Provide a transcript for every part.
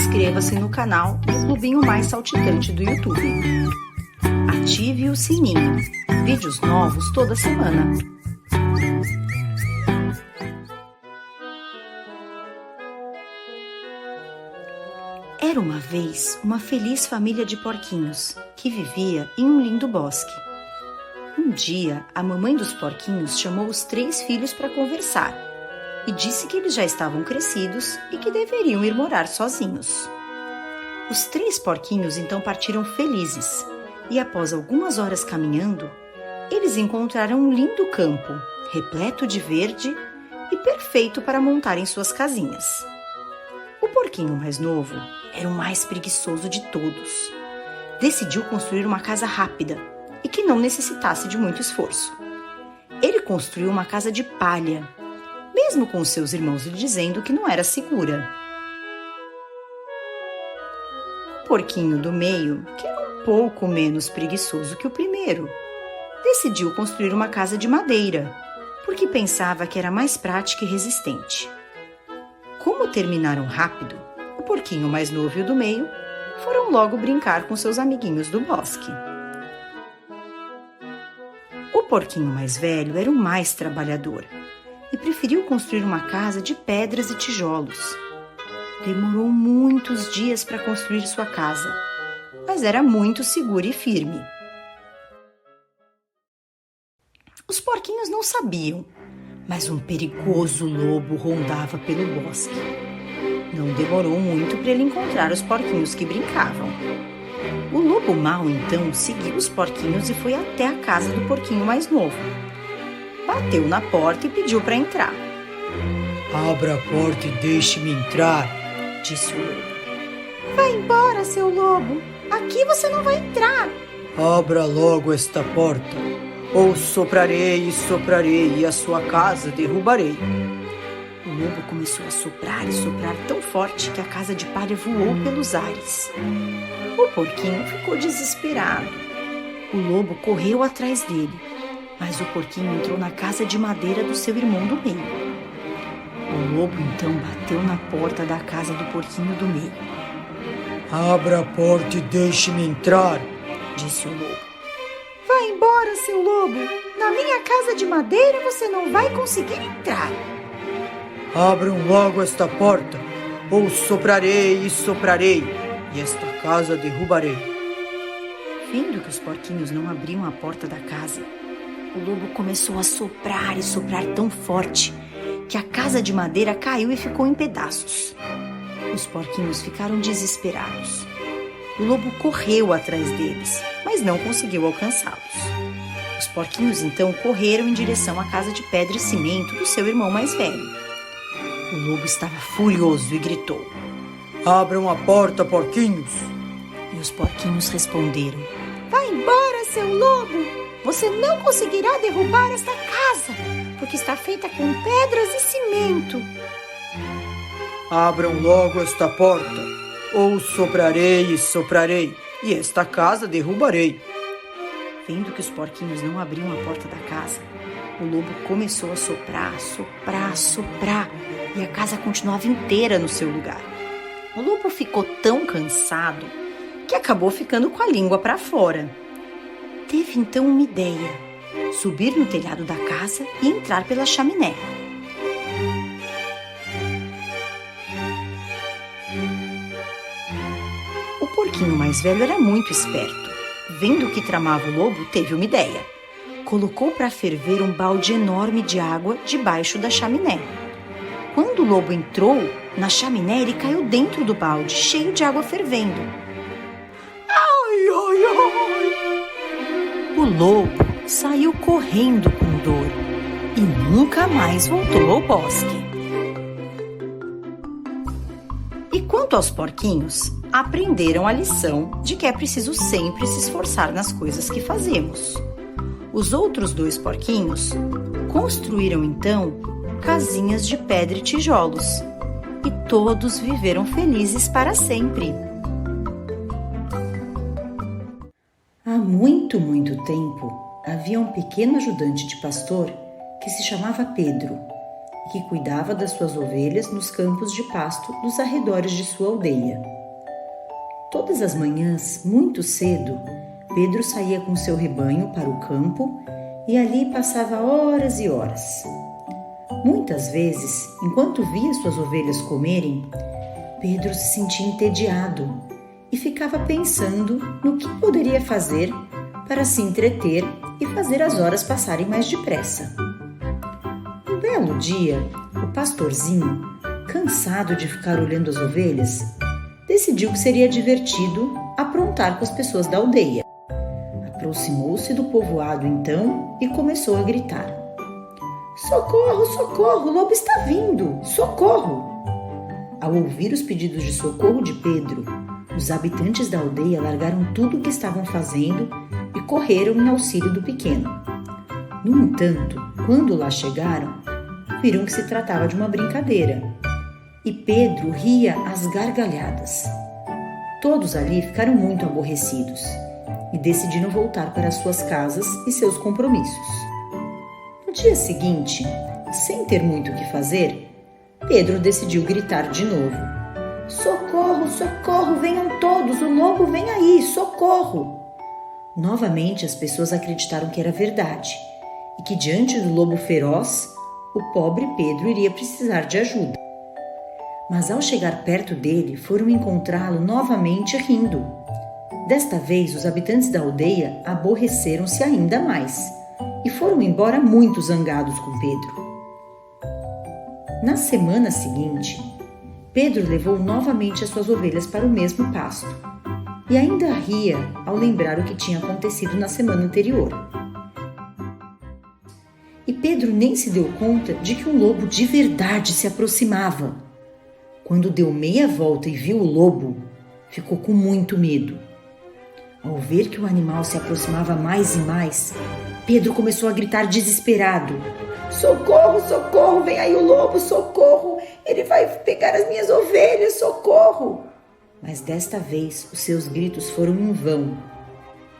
inscreva-se no canal do Clubinho Mais Saltitante do YouTube. Ative o sininho. Vídeos novos toda semana. Era uma vez uma feliz família de porquinhos que vivia em um lindo bosque. Um dia, a mamãe dos porquinhos chamou os 3 filhos para conversar e disse que eles já estavam crescidos e que deveriam ir morar sozinhos. Os 3 porquinhos então partiram felizes e, após algumas horas caminhando, eles encontraram um lindo campo, repleto de verde e perfeito para montarem suas casinhas. O porquinho mais novo era o mais preguiçoso de todos. Decidiu construir uma casa rápida e que não necessitasse de muito esforço. Ele construiu uma casa de palha, mesmo com seus irmãos lhe dizendo que não era segura. O porquinho do meio, que era um pouco menos preguiçoso que o primeiro, decidiu construir uma casa de madeira, porque pensava que era mais prática e resistente. Como terminaram rápido, o porquinho mais novo e o do meio foram logo brincar com seus amiguinhos do bosque. O porquinho mais velho era o mais trabalhador e preferiu construir uma casa de pedras e tijolos. Demorou muitos dias para construir sua casa, mas era muito segura e firme. Os porquinhos não sabiam, mas um perigoso lobo rondava pelo bosque. Não demorou muito para ele encontrar os porquinhos que brincavam. O lobo mau então seguiu os porquinhos e foi até a casa do porquinho mais novo. Bateu na porta e pediu para entrar. "Abra a porta e deixe-me entrar", disse o lobo. "Vai embora, seu lobo! Aqui você não vai entrar!" "Abra logo esta porta, ou soprarei e a sua casa derrubarei." O lobo começou a soprar e soprar tão forte que a casa de palha voou pelos ares. O porquinho ficou desesperado. O lobo correu atrás dele, mas o porquinho entrou na casa de madeira do seu irmão do meio. O lobo então bateu na porta da casa do porquinho do meio. "Abra a porta e deixe-me entrar", disse o lobo. "Vai embora, seu lobo! Na minha casa de madeira você não vai conseguir entrar!" "Abram logo esta porta, ou soprarei e esta casa derrubarei." Vendo que os porquinhos não abriam a porta da casa, o lobo começou a soprar e soprar tão forte que a casa de madeira caiu e ficou em pedaços. Os porquinhos ficaram desesperados. O lobo correu atrás deles, mas não conseguiu alcançá-los. Os porquinhos então correram em direção à casa de pedra e cimento do seu irmão mais velho. O lobo estava furioso e gritou: "Abram a porta, porquinhos!" E os porquinhos responderam: "Vai embora, seu lobo! Você não conseguirá derrubar esta casa, porque está feita com pedras e cimento." "Abram logo esta porta, ou soprarei e esta casa derrubarei." Vendo que os porquinhos não abriam a porta da casa, o lobo começou a soprar, e a casa continuava inteira no seu lugar. O lobo ficou tão cansado que acabou ficando com a língua para fora. Teve então uma ideia: subir no telhado da casa e entrar pela chaminé. O porquinho mais velho era muito esperto. Vendo o que tramava o lobo, teve uma ideia. Colocou para ferver um balde enorme de água debaixo da chaminé. Quando o lobo entrou na chaminé, ele caiu dentro do balde, cheio de água fervendo. "Ai, ai, ai!" O lobo saiu correndo com dor e nunca mais voltou ao bosque. E quanto aos porquinhos, aprenderam a lição de que é preciso sempre se esforçar nas coisas que fazemos. Os outros 2 porquinhos construíram então casinhas de pedra e tijolos e todos viveram felizes para sempre. Há muito, muito tempo, havia um pequeno ajudante de pastor que se chamava Pedro e que cuidava das suas ovelhas nos campos de pasto dos arredores de sua aldeia. Todas as manhãs, muito cedo, Pedro saía com seu rebanho para o campo e ali passava horas e horas. Muitas vezes, enquanto via suas ovelhas comerem, Pedro se sentia entediado e ficava pensando no que poderia fazer para se entreter e fazer as horas passarem mais depressa. Um belo dia, o pastorzinho, cansado de ficar olhando as ovelhas, decidiu que seria divertido aprontar com as pessoas da aldeia. Aproximou-se do povoado então e começou a gritar: "Socorro, socorro, o lobo está vindo! Socorro!" Ao ouvir os pedidos de socorro de Pedro, os habitantes da aldeia largaram tudo o que estavam fazendo e correram em auxílio do pequeno. No entanto, quando lá chegaram, viram que se tratava de uma brincadeira e Pedro ria às gargalhadas. Todos ali ficaram muito aborrecidos e decidiram voltar para suas casas e seus compromissos. No dia seguinte, sem ter muito o que fazer, Pedro decidiu gritar de novo: "Socorro, socorro, venham todos, o lobo vem aí, socorro!" Novamente as pessoas acreditaram que era verdade e que diante do lobo feroz, o pobre Pedro iria precisar de ajuda. Mas ao chegar perto dele, foram encontrá-lo novamente rindo. Desta vez, os habitantes da aldeia aborreceram-se ainda mais e foram embora muito zangados com Pedro. Na semana seguinte, Pedro levou novamente as suas ovelhas para o mesmo pasto e ainda ria ao lembrar o que tinha acontecido na semana anterior. E Pedro nem se deu conta de que um lobo de verdade se aproximava. Quando deu meia volta e viu o lobo, ficou com muito medo. Ao ver que o animal se aproximava mais e mais, Pedro começou a gritar desesperado: "Socorro, socorro, vem aí o lobo, socorro! Ele vai pegar as minhas ovelhas, socorro!" Mas desta vez os seus gritos foram em vão.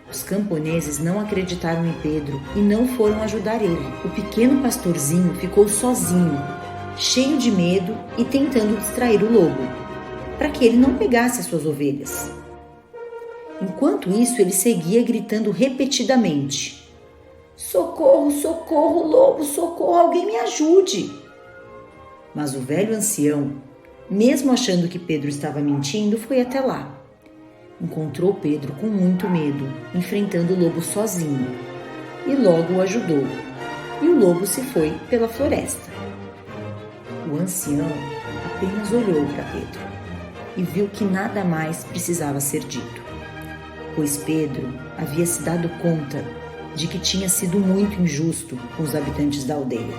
Os camponeses não acreditaram em Pedro e não foram ajudar ele. O pequeno pastorzinho ficou sozinho, cheio de medo e tentando distrair o lobo, para que ele não pegasse as suas ovelhas. Enquanto isso, ele seguia gritando repetidamente: "Socorro, socorro, lobo, socorro, alguém me ajude!" Mas o velho ancião, mesmo achando que Pedro estava mentindo, foi até lá. Encontrou Pedro com muito medo, enfrentando o lobo sozinho, e logo o ajudou, e o lobo se foi pela floresta. O ancião apenas olhou para Pedro e viu que nada mais precisava ser dito, pois Pedro havia se dado conta de que tinha sido muito injusto com os habitantes da aldeia.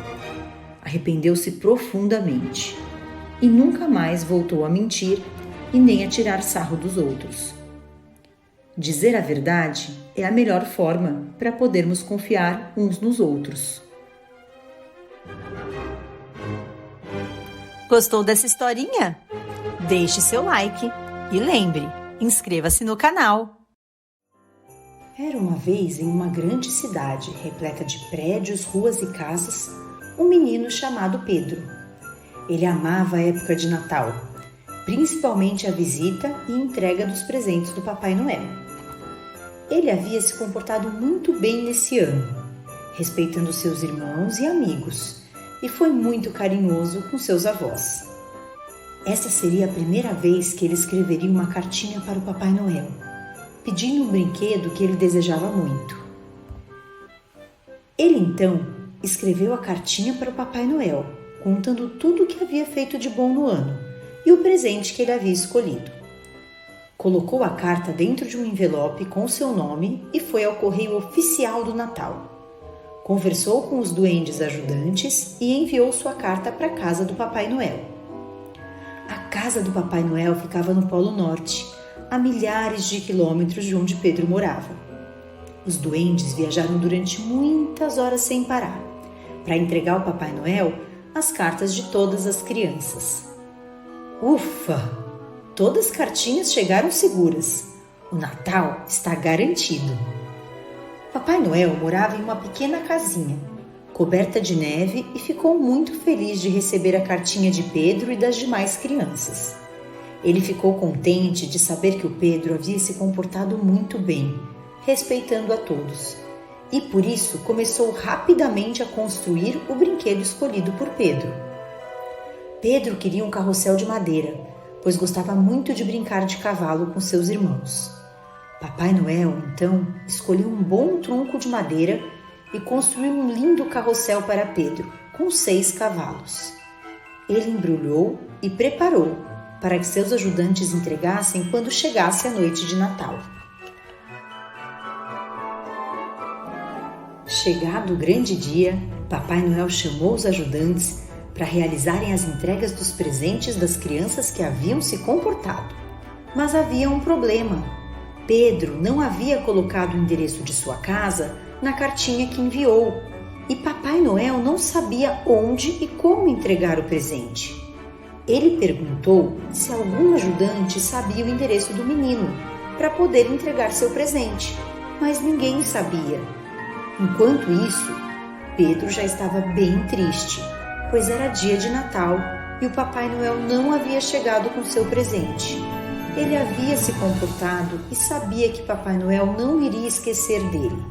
Arrependeu-se profundamente e nunca mais voltou a mentir e nem a tirar sarro dos outros. Dizer a verdade é a melhor forma para podermos confiar uns nos outros. Gostou dessa historinha? Deixe seu like e lembre, inscreva-se no canal. Era uma vez, em uma grande cidade, repleta de prédios, ruas e casas, um menino chamado Pedro. Ele amava a época de Natal, principalmente a visita e entrega dos presentes do Papai Noel. Ele havia se comportado muito bem nesse ano, respeitando seus irmãos e amigos, e foi muito carinhoso com seus avós. Essa seria a primeira vez que ele escreveria uma cartinha para o Papai Noel, pedindo um brinquedo que ele desejava muito. Ele então escreveu a cartinha para o Papai Noel, contando tudo o que havia feito de bom no ano e o presente que ele havia escolhido. Colocou a carta dentro de um envelope com seu nome e foi ao correio oficial do Natal. Conversou com os duendes ajudantes e enviou sua carta para a casa do Papai Noel. A casa do Papai Noel ficava no Polo Norte, a milhares de quilômetros de onde Pedro morava. Os duendes viajaram durante muitas horas sem parar, para entregar ao Papai Noel as cartas de todas as crianças. Ufa! Todas as cartinhas chegaram seguras. O Natal está garantido. Papai Noel morava em uma pequena casinha, coberta de neve, e ficou muito feliz de receber a cartinha de Pedro e das demais crianças. Ele ficou contente de saber que o Pedro havia se comportado muito bem, respeitando a todos, e por isso começou rapidamente a construir o brinquedo escolhido por Pedro. Pedro queria um carrossel de madeira, pois gostava muito de brincar de cavalo com seus irmãos. Papai Noel, então, escolheu um bom tronco de madeira e construiu um lindo carrossel para Pedro, com 6 cavalos. Ele embrulhou e preparou para que seus ajudantes entregassem quando chegasse a noite de Natal. Chegado o grande dia, Papai Noel chamou os ajudantes para realizarem as entregas dos presentes das crianças que haviam se comportado. Mas havia um problema. Pedro não havia colocado o endereço de sua casa na cartinha que enviou, e Papai Noel não sabia onde e como entregar o presente. Ele perguntou se algum ajudante sabia o endereço do menino para poder entregar seu presente, mas ninguém sabia. Enquanto isso, Pedro já estava bem triste, pois era dia de Natal e o Papai Noel não havia chegado com seu presente. Ele havia se comportado e sabia que Papai Noel não iria esquecer dele.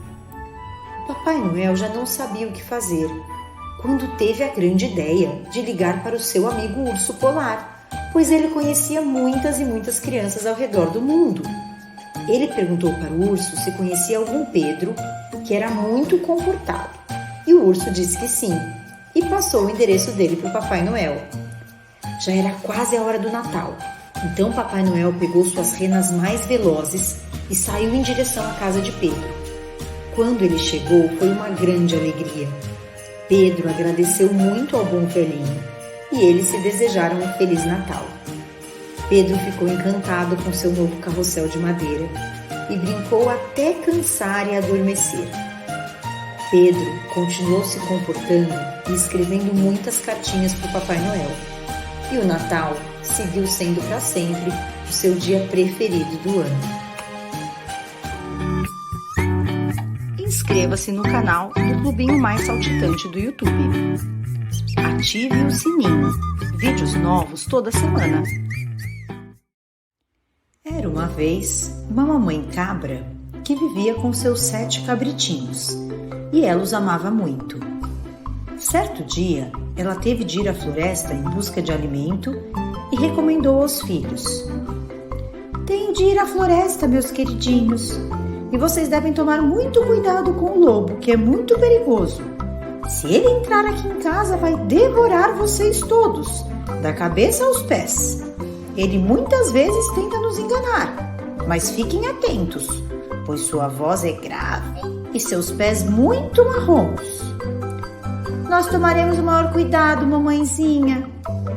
O Papai Noel já não sabia o que fazer, quando teve a grande ideia de ligar para o seu amigo urso polar, pois ele conhecia muitas e muitas crianças ao redor do mundo. Ele perguntou para o urso se conhecia algum Pedro que era muito comportado, e o urso disse que sim, e passou o endereço dele para o Papai Noel. Já era quase a hora do Natal, então Papai Noel pegou suas renas mais velozes e saiu em direção à casa de Pedro. Quando ele chegou, foi uma grande alegria. Pedro agradeceu muito ao bom velhinho e eles se desejaram um Feliz Natal. Pedro ficou encantado com seu novo carrossel de madeira e brincou até cansar e adormecer. Pedro continuou se comportando e escrevendo muitas cartinhas para o Papai Noel. E o Natal seguiu sendo para sempre o seu dia preferido do ano. Inscreva-se no canal do Clubinho Mais Saltitante do YouTube. Ative o sininho. Vídeos novos toda semana. Era uma vez uma mamãe cabra que vivia com seus 7 cabritinhos e ela os amava muito. Certo dia, ela teve de ir à floresta em busca de alimento e recomendou aos filhos: "Tenho de ir à floresta, meus queridinhos, e vocês devem tomar muito cuidado com o lobo, que é muito perigoso. Se ele entrar aqui em casa, vai devorar vocês todos, da cabeça aos pés. Ele muitas vezes tenta nos enganar, mas fiquem atentos, pois sua voz é grave e seus pés muito marrons." "Nós tomaremos o maior cuidado, mamãezinha",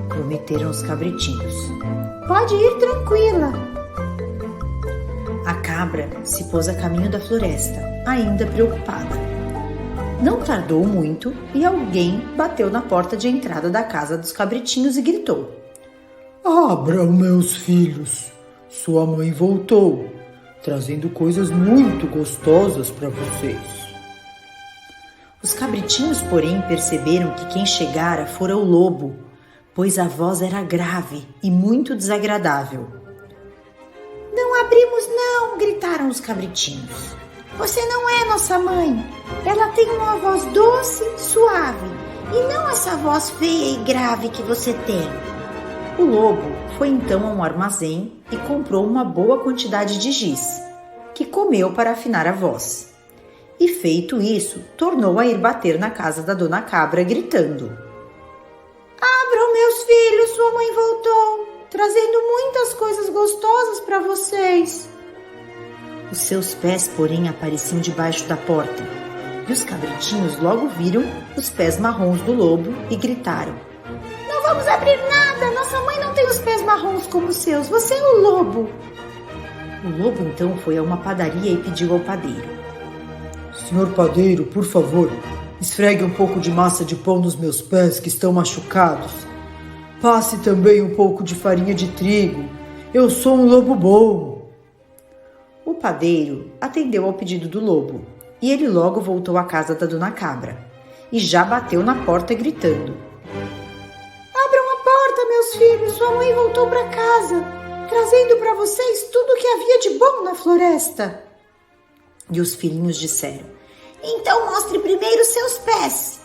prometeram os cabritinhos. "Pode ir tranquila." A cabra se pôs a caminho da floresta, ainda preocupada. Não tardou muito e alguém bateu na porta de entrada da casa dos cabritinhos e gritou: Abram, meus filhos. Sua mãe voltou, trazendo coisas muito gostosas para vocês. Os cabritinhos, porém, perceberam que quem chegara fora o lobo, pois a voz era grave e muito desagradável. "Não abrimos não", gritaram os cabritinhos. "Você não é nossa mãe. Ela tem uma voz doce, suave, e não essa voz feia e grave que você tem." O lobo foi então a um armazém e comprou uma boa quantidade de giz, que comeu para afinar a voz. E feito isso, tornou a ir bater na casa da dona Cabra, gritando: "Abram, meus filhos, sua mãe voltou, trazendo muitas coisas gostosas para vocês." Os seus pés, porém, apareciam debaixo da porta, e os cabritinhos logo viram os pés marrons do lobo e gritaram: "Não vamos abrir nada, nossa mãe não tem os pés marrons como os seus, você é o lobo." O lobo então foi a uma padaria e pediu ao padeiro: Senhor padeiro, por favor, esfregue um pouco de massa de pão nos meus pés que estão machucados. Passe também um pouco de farinha de trigo. Eu sou um lobo bom." O padeiro atendeu ao pedido do lobo e ele logo voltou à casa da dona Cabra e já bateu na porta gritando: "Abram a porta, meus filhos, sua mãe voltou para casa. trazendo para vocês tudo o que havia de bom na floresta. E os filhinhos disseram: Então mostre primeiro seus pés.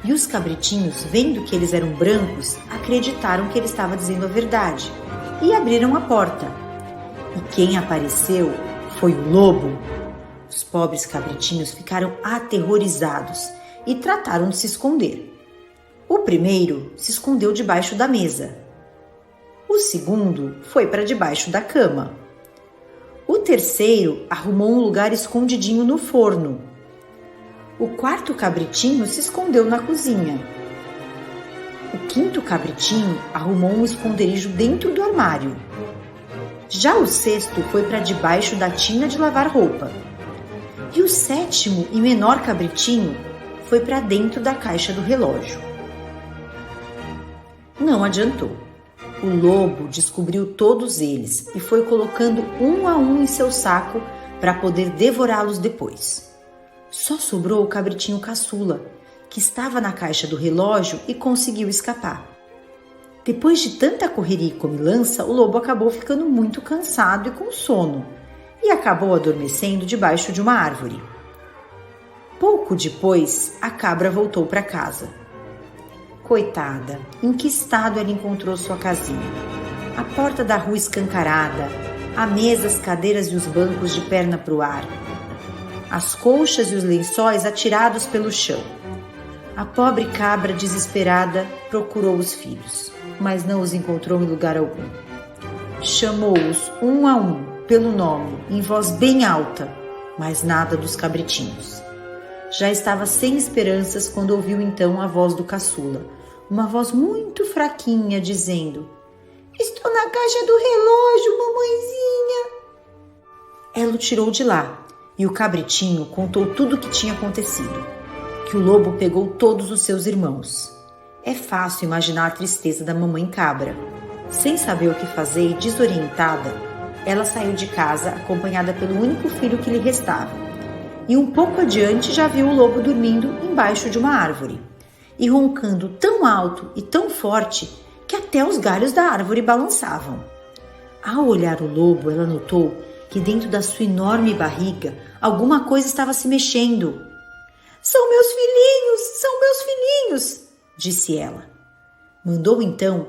E os cabritinhos, vendo que eles eram brancos, acreditaram que ele estava dizendo a verdade e abriram a porta. E quem apareceu foi o lobo. Os pobres cabritinhos ficaram aterrorizados e trataram de se esconder. O primeiro se escondeu debaixo da mesa. O segundo foi para debaixo da cama. O terceiro arrumou um lugar escondidinho no forno. O quarto cabritinho se escondeu na cozinha. O quinto cabritinho arrumou um esconderijo dentro do armário. Já o sexto foi para debaixo da tina de lavar roupa. E o sétimo e menor cabritinho foi para dentro da caixa do relógio. Não adiantou. O lobo descobriu todos eles e foi colocando um a um em seu saco para poder devorá-los depois. Só sobrou o cabritinho caçula, que estava na caixa do relógio e conseguiu escapar. Depois de tanta correria e comilança, o lobo acabou ficando muito cansado e com sono e acabou adormecendo debaixo de uma árvore. Pouco depois, a cabra voltou para casa. Coitada, em que estado ela encontrou sua casinha? A porta da rua escancarada, a mesa, as cadeiras e os bancos de perna para o ar, as colchas e os lençóis atirados pelo chão. A pobre cabra, desesperada, procurou os filhos, mas não os encontrou em lugar algum. Chamou-os um a um, pelo nome, em voz bem alta, mas nada dos cabritinhos. Já estava sem esperanças quando ouviu então a voz do caçula, uma voz muito fraquinha, dizendo: Estou na caixa do relógio, mamãezinha. Ela o tirou de lá e o cabritinho contou tudo o que tinha acontecido, que o lobo pegou todos os seus irmãos. É fácil imaginar a tristeza da mamãe cabra. Sem saber o que fazer e desorientada, ela saiu de casa acompanhada pelo único filho que lhe restava. E um pouco adiante já viu o lobo dormindo embaixo de uma árvore e roncando tão alto e tão forte que até os galhos da árvore balançavam. Ao olhar o lobo, ela notou que dentro da sua enorme barriga alguma coisa estava se mexendo. São meus filhinhos, disse ela. Mandou então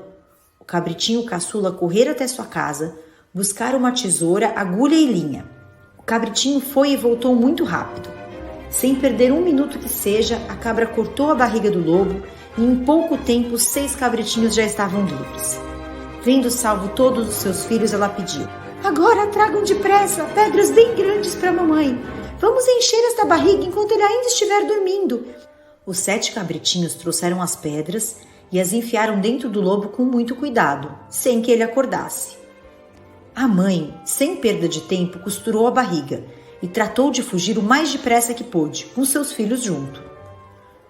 o cabritinho caçula correr até sua casa, buscar uma tesoura, agulha e linha. O cabritinho foi e voltou muito rápido. Sem perder um minuto que seja, a cabra cortou a barriga do lobo e em pouco tempo 6 cabritinhos já estavam livres. Vendo salvo todos os seus filhos, ela pediu: Agora tragam depressa pedras bem grandes para a mamãe. Vamos encher esta barriga enquanto ele ainda estiver dormindo. Os 7 cabritinhos trouxeram as pedras e as enfiaram dentro do lobo com muito cuidado, sem que ele acordasse. A mãe, sem perda de tempo, costurou a barriga e tratou de fugir o mais depressa que pôde, com seus filhos junto.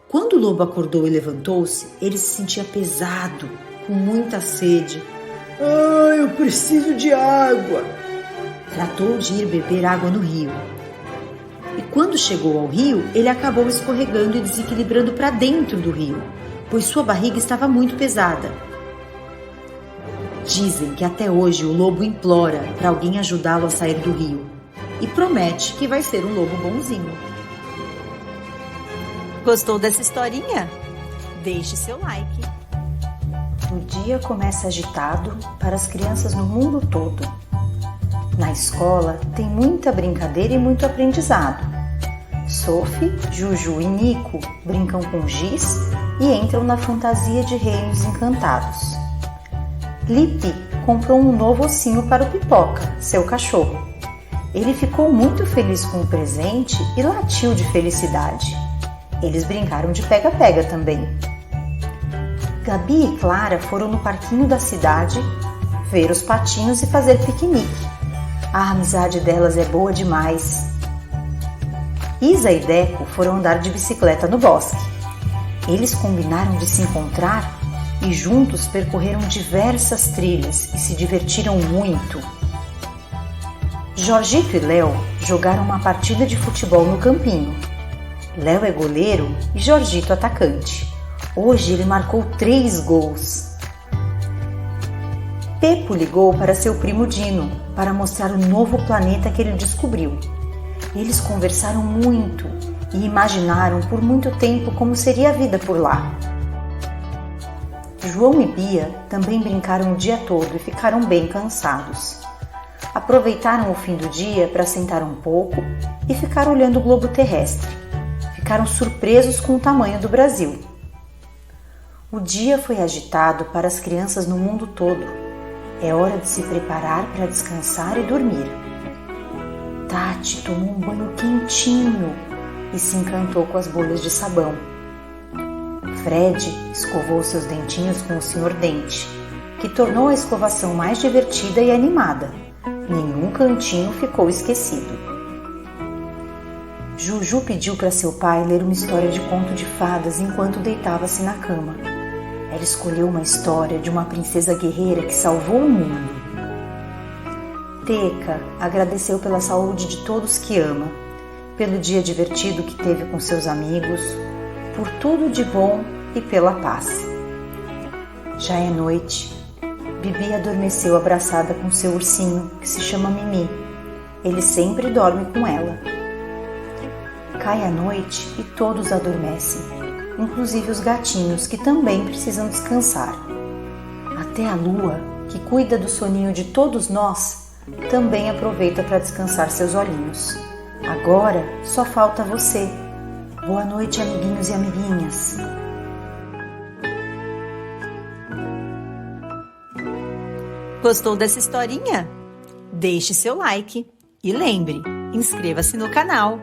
Quando o lobo acordou e levantou-se, ele se sentia pesado, com muita sede. Eu preciso de água. Tratou de ir beber água no rio. E quando chegou ao rio, ele acabou escorregando e desequilibrando para dentro do rio, pois sua barriga estava muito pesada. Dizem que até hoje o lobo implora para alguém ajudá-lo a sair do rio e promete que vai ser um lobo bonzinho. Gostou dessa historinha? Deixe seu like. O dia começa agitado para as crianças no mundo todo. Na escola tem muita brincadeira e muito aprendizado. Sophie, Juju e Nico brincam com giz e entram na fantasia de reinos encantados. Lipi comprou um novo ossinho para o Pipoca, seu cachorro. Ele ficou muito feliz com o presente e latiu de felicidade. Eles brincaram de pega-pega também. Gabi e Clara foram no parquinho da cidade ver os patinhos e fazer piquenique. A amizade delas é boa demais. Isa e Deco foram andar de bicicleta no bosque. Eles combinaram de se encontrar e juntos percorreram diversas trilhas e se divertiram muito. Jorgito e Léo jogaram uma partida de futebol no campinho. Léo é goleiro e Jorgito atacante. Hoje ele marcou 3 gols. Pepo ligou para seu primo Dino para mostrar o novo planeta que ele descobriu. Eles conversaram muito e imaginaram por muito tempo como seria a vida por lá. João e Bia também brincaram o dia todo e ficaram bem cansados. Aproveitaram o fim do dia para sentar um pouco e ficar olhando o globo terrestre. Ficaram surpresos com o tamanho do Brasil. O dia foi agitado para as crianças no mundo todo. É hora de se preparar para descansar e dormir. Tati tomou um banho quentinho e se encantou com as bolhas de sabão. Fred escovou seus dentinhos com o Sr. Dente, que tornou a escovação mais divertida e animada. Nenhum cantinho ficou esquecido. Juju pediu para seu pai ler uma história de conto de fadas enquanto deitava-se na cama. Ela escolheu uma história de uma princesa guerreira que salvou o mundo. Teca agradeceu pela saúde de todos que ama, pelo dia divertido que teve com seus amigos, por tudo de bom e pela paz. Já é noite. Bibi adormeceu abraçada com seu ursinho, que se chama Mimi. Ele sempre dorme com ela. Cai a noite e todos adormecem, inclusive os gatinhos, que também precisam descansar. Até a lua, que cuida do soninho de todos nós, também aproveita para descansar seus olhinhos. Agora só falta você. Boa noite, amiguinhos e amiguinhas. Gostou dessa historinha? Deixe seu like e lembre, inscreva-se no canal.